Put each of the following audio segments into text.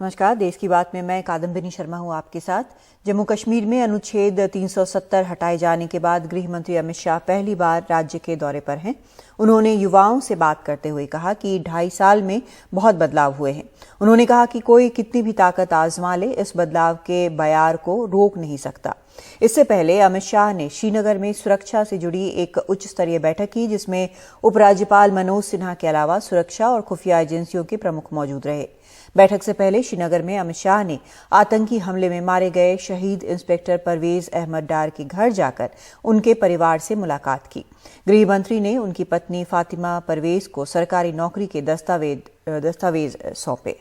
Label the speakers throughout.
Speaker 1: नमस्कार, देश की बात में मैं कादम्बिनी शर्मा हूं आपके साथ। जम्मू कश्मीर में अनुच्छेद 370 हटाए जाने के बाद गृह मंत्री अमित शाह पहली बार राज्य के दौरे पर हैं। उन्होंने युवाओं से बात करते हुए कहा कि 2.5 साल में बहुत बदलाव हुए हैं। उन्होंने कहा कि कोई कितनी भी ताकत आजमा ले, इस बदलाव के बयार को रोक नहीं सकता। इससे पहले अमित शाह ने श्रीनगर में सुरक्षा से जुड़ी एक उच्च स्तरीय बैठक की, जिसमें उपराज्यपाल मनोज सिन्हा के अलावा सुरक्षा और खुफिया एजेंसियों के प्रमुख मौजूद रहे। बैठक से पहले श्रीनगर में अमित शाह ने आतंकी हमले में मारे गए शहीद इंस्पेक्टर परवेज अहमद डार के घर जाकर उनके परिवार से मुलाकात की। गृह मंत्री ने उनकी पत्नी फातिमा परवेज को सरकारी नौकरी के दस्तावेज सौंपे।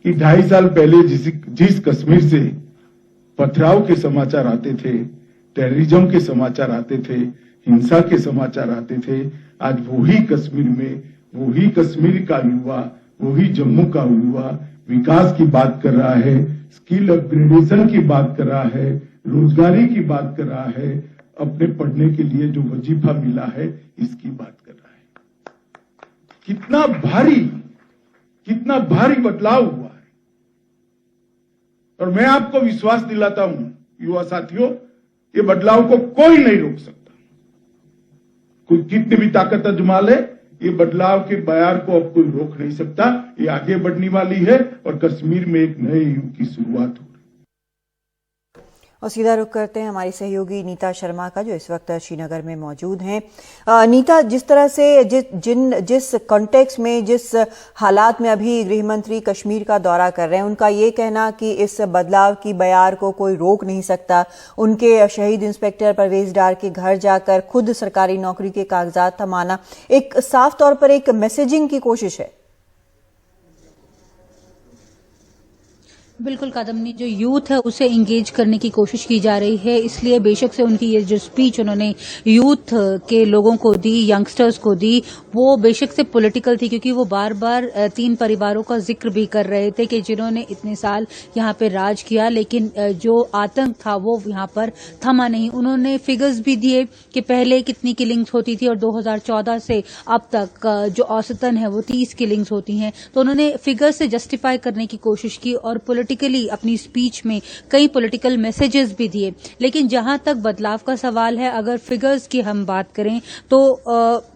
Speaker 2: कि 2.5 साल पहले जिस कश्मीर से पथराव के समाचार आते थे, टेररिज्म के समाचार आते थे, हिंसा के समाचार आते थे, आज वही कश्मीर में वही कश्मीर का युवा, वही जम्मू का युवा विकास की बात कर रहा है, स्किल अपग्रेडेशन की बात कर रहा है, रोजगारी की बात कर रहा है, अपने पढ़ने के लिए जो वजीफा मिला है इसकी बात कर रहा है। कितना भारी बदलाव हुआ है। और मैं आपको विश्वास दिलाता हूं युवा साथियों, ये बदलाव को कोई नहीं रोक सकता। कोई कितनी भी ताकत आजमा ले, ये बदलाव के बयार को अब कोई रोक नहीं सकता। ये आगे बढ़ने वाली है और कश्मीर में एक नए युग की शुरुआत हो।
Speaker 1: और सीधा रुख करते हैं हमारी सहयोगी नीता शर्मा का, जो इस वक्त श्रीनगर में मौजूद हैं। नीता, जिस तरह से जिस कॉन्टेक्स्ट में, जिस हालात में अभी गृह मंत्री कश्मीर का दौरा कर रहे हैं, उनका ये कहना कि इस बदलाव की बयार को कोई रोक नहीं सकता, उनके शहीद इंस्पेक्टर परवेज डार के घर जाकर खुद सरकारी नौकरी के कागजात थमाना, एक साफ तौर पर एक मैसेजिंग की कोशिश है।
Speaker 3: बिल्कुल कादम्बिनी, जो यूथ है उसे इंगेज करने की कोशिश की जा रही है। इसलिए बेशक से उनकी ये जो स्पीच उन्होंने यूथ के लोगों को दी, यंगस्टर्स को दी, वो बेशक से पॉलिटिकल थी, क्योंकि वो बार बार 3 परिवारों का जिक्र भी कर रहे थे कि जिन्होंने इतने साल यहाँ पे राज किया, लेकिन जो आतंक था वो यहाँ पर थमा नहीं। उन्होंने फिगर्स भी दिए कि पहले कितनी किलिंग्स होती थी और 2014 से अब तक जो औसतन है वो 30 किलिंग्स होती हैं। तो उन्होंने फिगर्स से जस्टिफाई करने की कोशिश की और पॉलिटिकली अपनी स्पीच में कई पॉलिटिकल मैसेजेस भी दिए। लेकिन जहां तक बदलाव का सवाल है, अगर फिगर्स की हम बात करें तो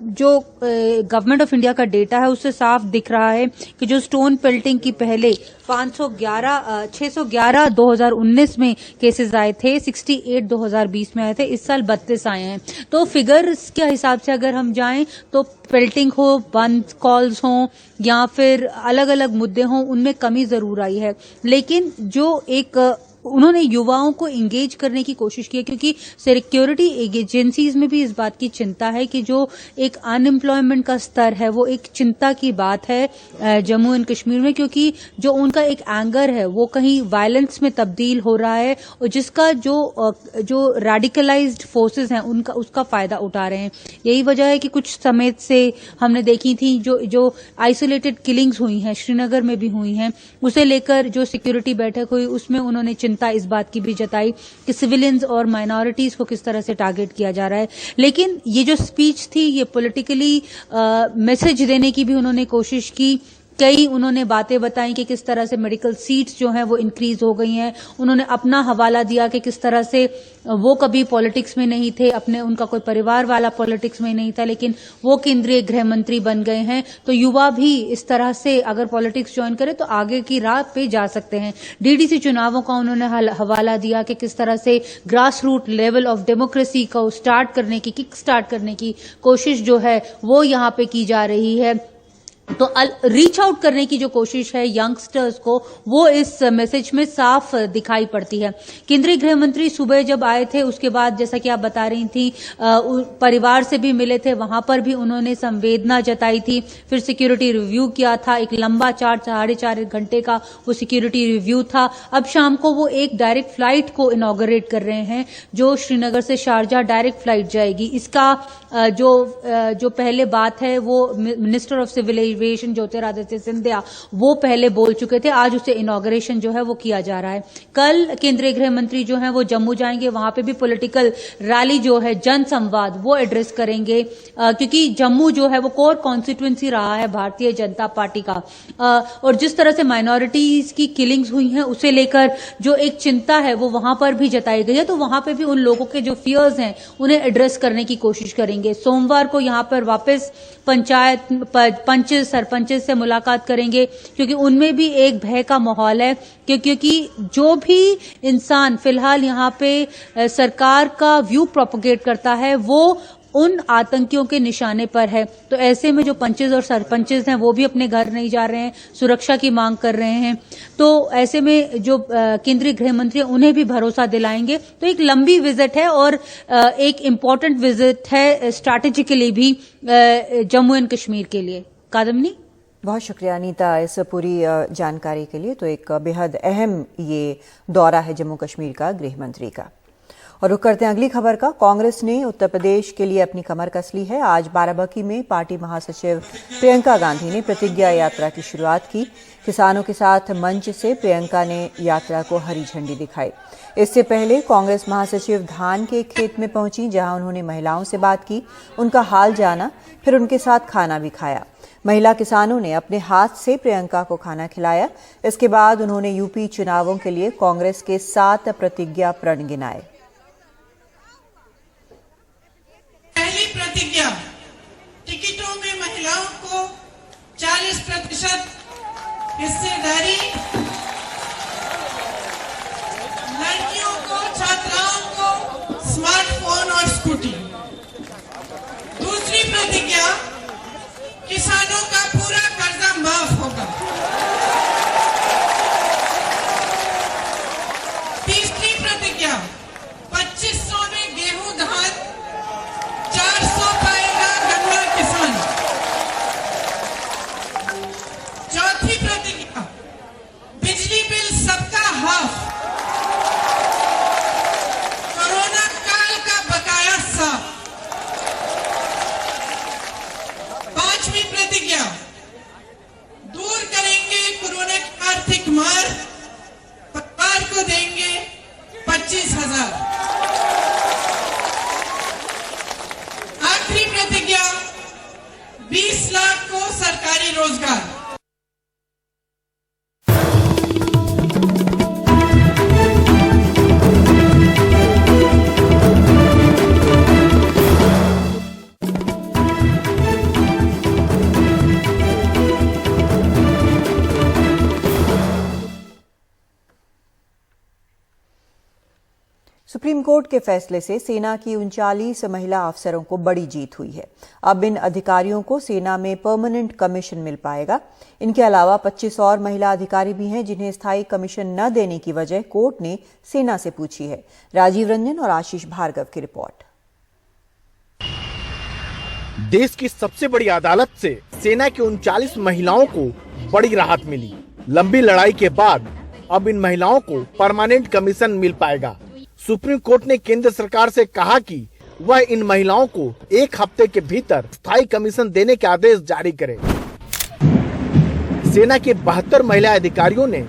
Speaker 3: जो गवर्नमेंट ऑफ इंडिया का डेटा है उससे साफ दिख रहा है कि जो स्टोन पेल्टिंग की पहले 611 2019 में केसेस आए थे, 68 2020 में आए थे, इस साल 32 आए हैं। तो फिगर्स के हिसाब से अगर हम जाएं तो पेल्टिंग हो, बंद कॉल्स हो या फिर अलग अलग मुद्दे हों, उनमें कमी जरूर आई है। लेकिन जो एक उन्होंने युवाओं को इंगेज करने की कोशिश की है, क्योंकि सिक्योरिटी एजेंसीज में भी इस बात की चिंता है कि जो एक अनएम्प्लॉयमेंट का स्तर है वो एक चिंता की बात है जम्मू एंड कश्मीर में, क्योंकि जो उनका एक एंगर है वो कहीं वायलेंस में तब्दील हो रहा है और जिसका जो रेडिकलाइज्ड फोर्सेस हैं उनका उसका फायदा उठा रहे हैं। यही वजह है कि कुछ समय से हमने देखी थी जो आइसोलेटेड किलिंग्स हुई हैं, श्रीनगर में भी हुई हैं, उसे लेकर जो सिक्योरिटी बैठक हुई उसमें उन्होंने चिंता इस बात की भी जताई कि सिविलियंस और माइनॉरिटीज को किस तरह से टारगेट किया जा रहा है। लेकिन ये जो स्पीच थी ये पॉलिटिकली मैसेज देने की भी उन्होंने कोशिश की। कई उन्होंने बातें बताई कि किस तरह से मेडिकल सीट्स जो हैं वो इंक्रीज हो गई हैं। उन्होंने अपना हवाला दिया कि किस तरह से वो कभी पॉलिटिक्स में नहीं थे, उनका कोई परिवार वाला पॉलिटिक्स में नहीं था, लेकिन वो केंद्रीय गृह मंत्री बन गए हैं। तो युवा भी इस तरह से अगर पॉलिटिक्स ज्वाइन करे तो आगे की राह पे जा सकते हैं। डीडीसी चुनावों का उन्होंने हवाला दिया कि किस तरह से grass root level of democracy को किक स्टार्ट करने की कोशिश जो है वो यहाँ पे की जा रही है। तो रीच आउट करने की जो कोशिश है यंगस्टर्स को, वो इस मैसेज में साफ दिखाई पड़ती है। केंद्रीय गृह मंत्री सुबह जब आए थे उसके बाद, जैसा कि आप बता रही थी, परिवार से भी मिले थे, वहां पर भी उन्होंने संवेदना जताई थी। फिर सिक्योरिटी रिव्यू किया था, एक लंबा 4-4.5 घंटे का वो सिक्योरिटी रिव्यू था। अब शाम को वो एक डायरेक्ट फ्लाइट को इनॉग्रेट कर रहे हैं जो श्रीनगर से शारजाह डायरेक्ट फ्लाइट जाएगी। इसका जो पहले बात है वो minister of civil aviation Jyotiraditya Scindia वो पहले बोल चुके थे। आज उसे इनॉग्रेशन जो है वो किया जा रहा है। कल केंद्रीय गृह मंत्री जो है वो जम्मू जाएंगे, वहां पे भी पॉलिटिकल रैली जो है, जन संवाद वो एड्रेस करेंगे, क्योंकि जम्मू जो है वो कोर कॉन्स्टिट्यूंसी रहा है भारतीय जनता पार्टी का। और जिस तरह से माइनॉरिटीज की किलिंग्स हुई हैं उसे लेकर जो एक चिंता है वो वहां पर भी जताई गई है, तो वहां पे भी उन लोगों के जो फियर्स हैं उन्हें एड्रेस करने की कोशिश करेंगे। सोमवार को यहां पर वापस पंचायत पंच सरपंच से मुलाकात करेंगे, क्योंकि उनमें भी एक भय का माहौल है, क्योंकि जो भी इंसान फिलहाल यहां पे सरकार का व्यू प्रोपोगेट करता है वो उन आतंकियों के निशाने पर है। तो ऐसे में जो पंचेज और सरपंचेज हैं वो भी अपने घर नहीं जा रहे हैं, सुरक्षा की मांग कर रहे हैं। तो ऐसे में जो केंद्रीय गृह मंत्री उन्हें भी भरोसा दिलाएंगे। तो एक लंबी विजिट है और एक इम्पोर्टेंट विजिट है स्ट्रैटेजिकली भी जम्मू एंड कश्मीर के लिए। कादम्बनी,
Speaker 1: बहुत शुक्रिया अनीता इस पूरी जानकारी के लिए। तो एक बेहद अहम ये दौरा है जम्मू कश्मीर का गृह मंत्री का। और रुक करते हैं अगली खबर का। कांग्रेस ने उत्तर प्रदेश के लिए अपनी कमर कस ली है। आज बाराबंकी में पार्टी महासचिव प्रियंका गांधी ने प्रतिज्ञा यात्रा की शुरुआत की। किसानों के साथ मंच से प्रियंका ने यात्रा को हरी झंडी दिखाई। इससे पहले कांग्रेस महासचिव धान के खेत में पहुंची, जहां उन्होंने महिलाओं से बात की, उनका हाल जाना, फिर उनके साथ खाना भी खाया। महिला किसानों ने अपने हाथ से प्रियंका को खाना खिलाया। इसके बाद उन्होंने यूपी चुनावों के लिए कांग्रेस के 7 प्रतिज्ञा प्रण गिनाए।
Speaker 4: पहली प्रतिज्ञा, टिकटों में महिलाओं को 40% हिस्सेदारी, लड़कियों को, छात्राओं को स्मार्टफोन और स्कूटी। दूसरी प्रतिज्ञा, किसानों का पूरा कर्जा माफ होगा। तीसरी प्रतिज्ञा, 2500 में गेहूं धान, 400 पाएगा गन्ना किसान। चौथी प्रतिज्ञा, बिजली बिल सबका हाफ, कोरोना काल का बकाया साफ। पांचवी प्रतिज्ञा, दूर करेंगे कोरोना की आर्थिक मार, परिवार को देंगे 25,000। आखिरी प्रतिज्ञा, 20 लाख को सरकारी रोजगार।
Speaker 1: सुप्रीम कोर्ट के फैसले से सेना की 39 महिला अफसरों को बड़ी जीत हुई है। अब इन अधिकारियों को सेना में परमानेंट कमीशन मिल पाएगा। इनके अलावा 25 और महिला अधिकारी भी हैं जिन्हें स्थायी कमीशन न देने की वजह कोर्ट ने सेना से पूछी है। राजीव रंजन और आशीष भार्गव की रिपोर्ट।
Speaker 5: देश की सबसे बड़ी अदालत से सेना की 39 महिलाओं को बड़ी राहत मिली। लंबी लड़ाई के बाद अब इन महिलाओं को परमानेंट कमीशन मिल पाएगा। सुप्रीम कोर्ट ने केंद्र सरकार से कहा कि वह इन महिलाओं को 1 हफ्ते के भीतर स्थायी कमीशन देने के आदेश जारी करे। सेना के 72 महिला अधिकारियों ने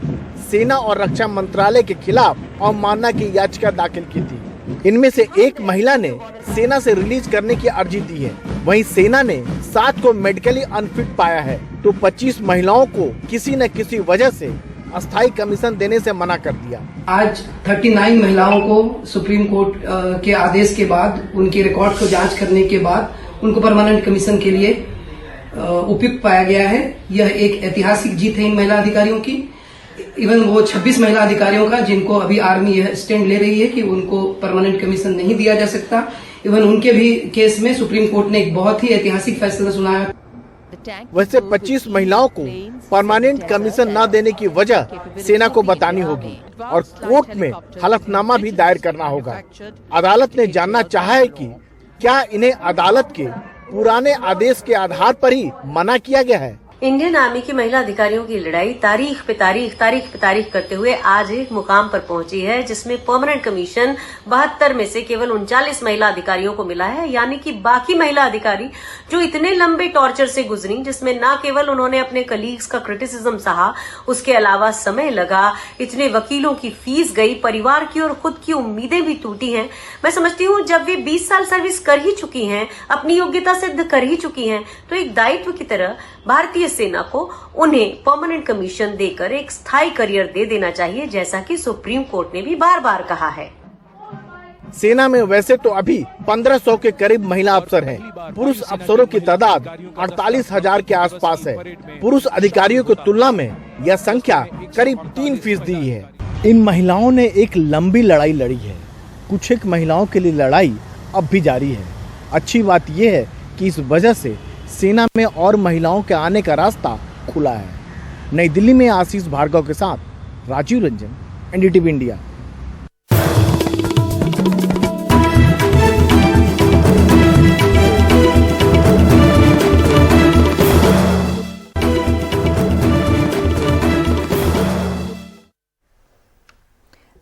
Speaker 5: सेना और रक्षा मंत्रालय के खिलाफ अवमानना की याचिका दाखिल की थी। इनमें से 1 महिला ने सेना से रिलीज करने की अर्जी दी है। वहीं सेना ने 7 को मेडिकली अनफिट पाया है, तो 25 महिलाओं को किसी न किसी वजह से अस्थायी कमीशन देने से मना कर दिया।
Speaker 6: आज 39 महिलाओं को सुप्रीम कोर्ट के आदेश के बाद, उनके रिकॉर्ड को जांच करने के बाद उनको परमानेंट कमीशन के लिए उपयुक्त पाया गया है। यह एक ऐतिहासिक जीत है इन महिला अधिकारियों की। इवन वो 26 महिला अधिकारियों का जिनको अभी आर्मी यह स्टैंड ले रही है कि उनको परमानेंट कमीशन नहीं दिया जा सकता, इवन उनके भी केस में सुप्रीम कोर्ट ने एक बहुत ही ऐतिहासिक फैसला सुनाया।
Speaker 5: वैसे 25 महिलाओं को परमानेंट कमीशन न देने की वजह सेना को बतानी होगी और कोर्ट में हलफनामा भी दायर करना होगा। अदालत ने जानना चाहा है कि क्या इन्हें अदालत के पुराने आदेश के आधार पर ही मना किया गया है।
Speaker 7: इंडियन आर्मी की महिला अधिकारियों की लड़ाई तारीख पे तारीख करते हुए आज एक मुकाम पर पहुंची है, जिसमें परमानेंट कमीशन 72 में से केवल 39 महिला अधिकारियों को मिला है। यानी कि बाकी महिला अधिकारी जो इतने लंबे टॉर्चर से गुजरी, जिसमें न केवल उन्होंने अपने कलीग्स का क्रिटिसिज्म सहा, उसके अलावा समय लगा, इतने वकीलों की फीस गई, परिवार की और खुद की उम्मीदें भी टूटी हैं। मैं समझती हूँ जब वे 20 साल सर्विस कर ही चुकी हैं, अपनी योग्यता सिद्ध कर ही चुकी हैं, तो एक दायित्व की तरह भारतीय सेना को उन्हें परमानेंट कमीशन देकर एक स्थायी करियर दे देना चाहिए, जैसा कि सुप्रीम कोर्ट ने भी बार बार कहा है।
Speaker 5: सेना में वैसे तो अभी 1500 के करीब महिला अफसर हैं। पुरुष अफसरों की तादाद 48,000 के आसपास है। पुरुष अधिकारियों की तुलना में यह संख्या करीब 3% है। इन महिलाओं ने एक लंबी लड़ाई लड़ी है। कुछ एक महिलाओं के लिए लड़ाई अब भी जारी है। अच्छी बात यह है कि इस वजह से सेना में और महिलाओं के आने का रास्ता खुला है। नई दिल्ली में आशीष भार्गव के साथ राजीव रंजन, एनडीटीवी इंडिया।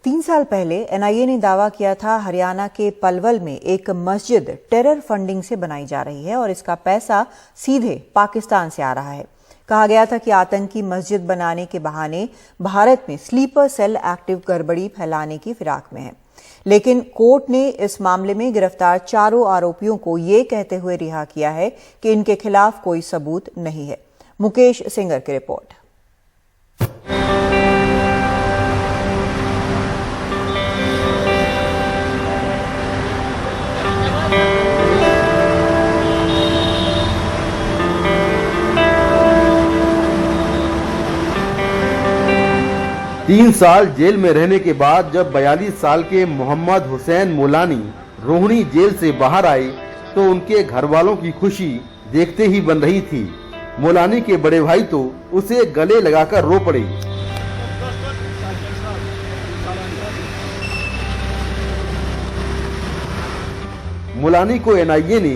Speaker 1: तीन साल पहले एनआईए ने दावा किया था हरियाणा के पलवल में एक मस्जिद टेरर फंडिंग से बनाई जा रही है और इसका पैसा सीधे पाकिस्तान से आ रहा है। कहा गया था कि आतंकी मस्जिद बनाने के बहाने भारत में स्लीपर सेल एक्टिव गड़बड़ी फैलाने की फिराक में है। लेकिन कोर्ट ने इस मामले में गिरफ्तार चारों आरोपियों को ये कहते हुए रिहा किया है कि इनके खिलाफ कोई सबूत नहीं है। मुकेश सिंगर की रिपोर्ट।
Speaker 8: 3 साल जेल में रहने के बाद जब 42 साल के मोहम्मद हुसैन मोलानी रोहिणी जेल से बाहर आए तो उनके घर वालों की खुशी देखते ही बन रही थी। मोलानी के बड़े भाई तो उसे गले लगाकर रो पड़े। मोलानी को एनआईए ने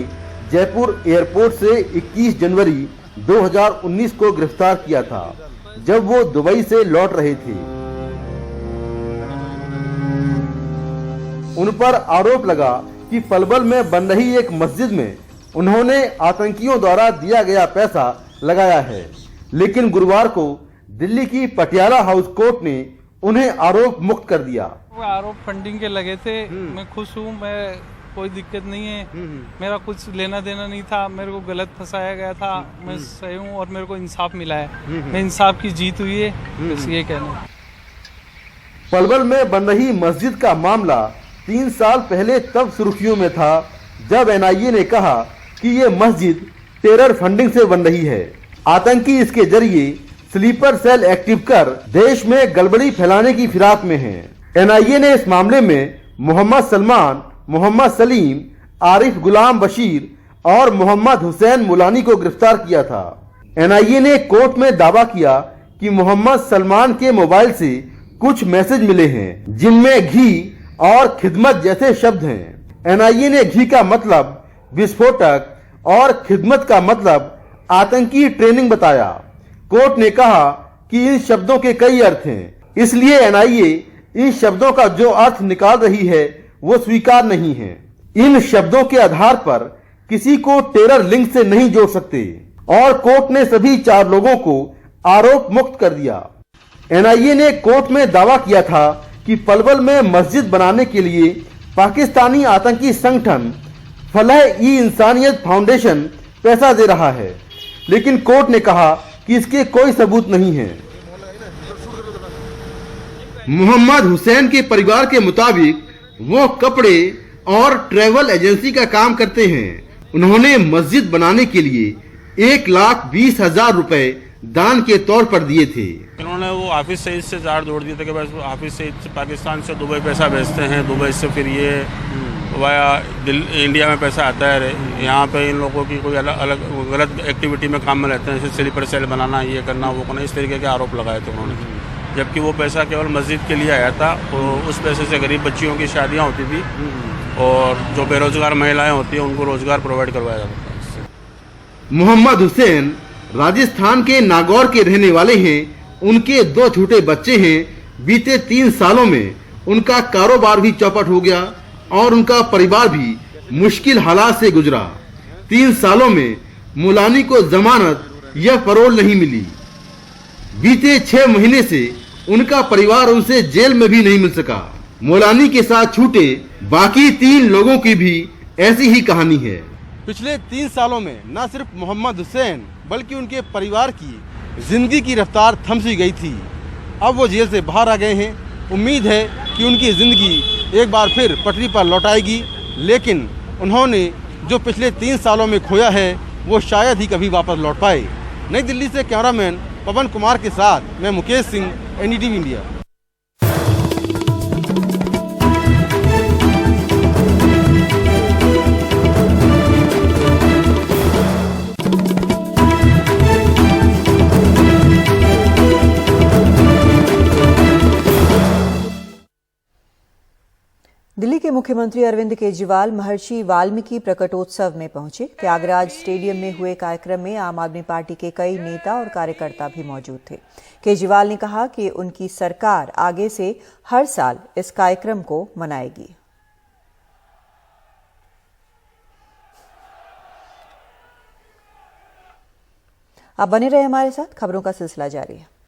Speaker 8: जयपुर एयरपोर्ट से 21 जनवरी 2019 को गिरफ्तार किया था, जब वो दुबई से लौट रहे थे। उन पर आरोप लगा कि पलवल में बन रही एक मस्जिद में उन्होंने आतंकियों द्वारा दिया गया पैसा लगाया है। लेकिन गुरुवार को दिल्ली की पटियाला हाउस कोर्ट ने उन्हें आरोप मुक्त कर दिया।
Speaker 9: आरोप फंडिंग के लगे थे। मैं खुश हूँ, मैं कोई दिक्कत नहीं है, मेरा कुछ लेना देना नहीं था, मेरे को गलत फंसाया गया था, मैं सही हूँ और मेरे को इंसाफ मिला है। मैं इंसाफ की जीत हुई है, बस ये कहना।
Speaker 8: पलवल में बन रही मस्जिद का मामला 3 साल पहले तब सुर्खियों में था जब एनआईए ने कहा कि ये मस्जिद टेरर फंडिंग से बन रही है। आतंकी इसके जरिए स्लीपर सेल एक्टिव कर देश में गड़बड़ी फैलाने की फिराक में हैं। एनआईए ने इस मामले में मोहम्मद सलमान, मोहम्मद सलीम, आरिफ गुलाम बशीर और मोहम्मद हुसैन मुलानी को गिरफ्तार किया था। एनआईए ने कोर्ट में दावा किया कि मोहम्मद सलमान के मोबाइल से कुछ मैसेज मिले हैं जिनमें घी और खिदमत जैसे शब्द हैं। एनआईए ने घी का मतलब विस्फोटक और खिदमत का मतलब आतंकी ट्रेनिंग बताया। कोर्ट ने कहा कि इन शब्दों के कई अर्थ हैं, इसलिए एनआईए इन शब्दों का जो अर्थ निकाल रही है वो स्वीकार नहीं है। इन शब्दों के आधार पर किसी को टेरर लिंक से नहीं जोड़ सकते और कोर्ट ने सभी 4 लोगों को आरोप मुक्त कर दिया। एनआईए ने कोर्ट में दावा किया था कि पलवल में मस्जिद बनाने के लिए पाकिस्तानी आतंकी संगठन फलाह-ए-इंसानियत फाउंडेशन पैसा दे रहा है, लेकिन कोर्ट ने कहा कि इसके कोई सबूत नहीं है। मोहम्मद हुसैन के परिवार के मुताबिक वो कपड़े और ट्रैवल एजेंसी का काम करते हैं। उन्होंने मस्जिद बनाने के लिए 1,20,000 रुपए दान के तौर पर दिए थे।
Speaker 10: इन्होंने वो हाफिज सईद से जार जोड़ दिए थे कि बस हाफिज सईद से पाकिस्तान से दुबई पैसा भेजते हैं, दुबई से फिर ये वाया इंडिया में पैसा आता है। यहाँ पे इन लोगों की कोई अलग गलत एक्टिविटी में काम में रहते हैं, जैसे स्लीपर सेल बनाना, ये करना, वो करना, इस तरीके के आरोप लगाए थे उन्होंने। जबकि वो पैसा केवल मस्जिद के लिए आया था। तो उस पैसे से गरीब बच्चियों की शादियाँ होती थी और जो बेरोजगार महिलाएं होती हैं उनको रोजगार प्रोवाइड करवाया जाता था।
Speaker 8: मोहम्मद हुसैन राजस्थान के नागौर के रहने वाले हैं। उनके 2 छोटे बच्चे हैं। बीते 3 सालों में उनका कारोबार भी चौपट हो गया और उनका परिवार भी मुश्किल हालात से गुजरा। 3 सालों में मुलानी को जमानत या पैरोल नहीं मिली। बीते 6 महीने से उनका परिवार उनसे जेल में भी नहीं मिल सका। मुलानी के साथ छूटे बाकी 3 लोगों की भी ऐसी ही कहानी है। पिछले 3 सालों में न सिर्फ मोहम्मद हुसैन बल्कि उनके परिवार की जिंदगी की रफ्तार थम सी गई थी। अब वो जेल से बाहर आ गए हैं। उम्मीद है कि उनकी जिंदगी एक बार फिर पटरी पर लौट आएगी, लेकिन उन्होंने जो पिछले 3 सालों में खोया है वो शायद ही कभी वापस लौट पाए। नई दिल्ली से कैमरामैन पवन कुमार के साथ मैं मुकेश सिंह, एनडीटीवी इंडिया।
Speaker 1: दिल्ली के मुख्यमंत्री अरविंद केजरीवाल महर्षि वाल्मीकि प्रकटोत्सव में पहुंचे। त्यागराज स्टेडियम में हुए कार्यक्रम में आम आदमी पार्टी के कई नेता और कार्यकर्ता भी मौजूद थे। केजरीवाल ने कहा कि उनकी सरकार आगे से हर साल इस कार्यक्रम को मनाएगी। आप बने रहे हमारे साथ, खबरों का सिलसिला जारी है।